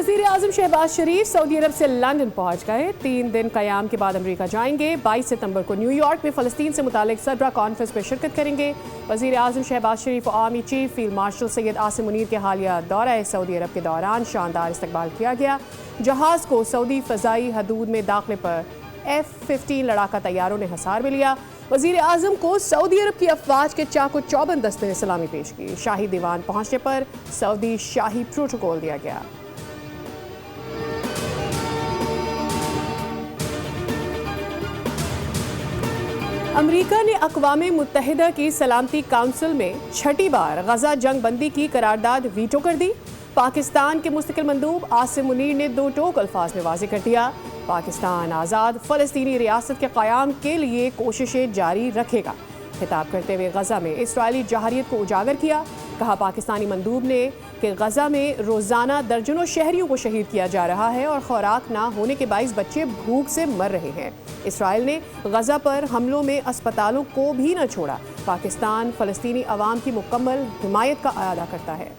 وزیر اعظم شہباز شریف سعودی عرب سے لندن پہنچ گئے۔ 3 دن قیام کے بعد امریکہ جائیں گے۔ 22 ستمبر کو نیو یارک میں فلسطین سے متعلق صدرہ کانفرنس میں شرکت کریں گے۔ وزیر اعظم شہباز شریف و army chief field marshal Syed Asim Munir کے حالیہ دورہ سعودی عرب کے دوران شاندار استقبال کیا گیا۔ جہاز کو سعودی فضائی حدود میں داخلے پر F-15 لڑاکا طیاروں نے حصار میں لیا۔ وزیر اعظم کو سعودی عرب کی افواج کے چاق و چوبند دستے نے سلامی پیش کی۔ شاہی دیوان پہنچنے پر سعودی شاہی پروٹوکول دیا گیا۔ امریکہ نے اقوام متحدہ کی سلامتی کونسل میں 6ٹھی بار غزہ جنگ بندی کی قرارداد ویٹو کر دی۔ پاکستان کے مستقل مندوب عاصم منیر نے 2 ٹوک الفاظ میں واضح کر دیا، پاکستان آزاد فلسطینی ریاست کے قیام کے لیے کوششیں جاری رکھے گا۔ خطاب کرتے ہوئے غزہ میں اسرائیلی جارحیت کو اجاگر کیا، کہا پاکستانی مندوب نے کہ غزہ میں روزانہ درجنوں شہریوں کو شہید کیا جا رہا ہے اور خوراک نہ ہونے کے باعث بچے بھوک سے مر رہے ہیں۔ اسرائیل نے غزہ پر حملوں میں اسپتالوں کو بھی نہ چھوڑا۔ پاکستان فلسطینی عوام کی مکمل حمایت کا اعادہ کرتا ہے۔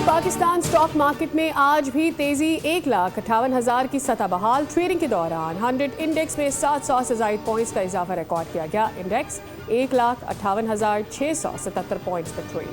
پاکستان سٹاک مارکیٹ میں آج بھی تیزی 1,58,000 کی سطح بحال۔ ٹریڈنگ کے دوران 100 انڈیکس میں 700 سے زائد پوائنٹس کا اضافہ ریکارڈ کیا گیا۔ انڈیکس 1,58,677 پوائنٹس پر ٹریڈ۔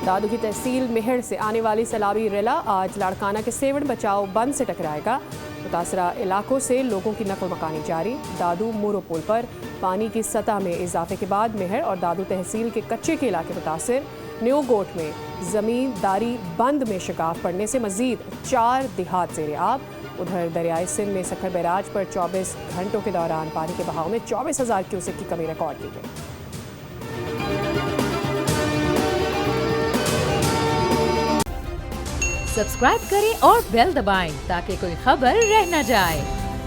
دادو کی تحصیل مہر سے آنے والی سیلابی ریلا آج لاڑکانہ کے سیوڑ بچاؤ بند سے ٹکرائے گا۔ متاثرہ علاقوں سے لوگوں کی نقل مکانی جاری۔ دادو مورو پل پر پانی کی سطح میں اضافے کے بعد مہر اور دادو تحصیل کے کچے کے علاقے متاثر۔ نیو گوٹ میں زمین داری بند میں شگاف پڑنے سے مزید 4 دیہات زیر آب۔ ادھر دریائے سندھ میں سکھر بیراج پر 24 گھنٹوں کے دوران پانی کے بہاؤ میں 24,000 کیوسک کی کمی ریکارڈ کی گئی۔ سبسکرائب کریں اور بیل دبائیں تاکہ کوئی خبر رہ نہ جائے۔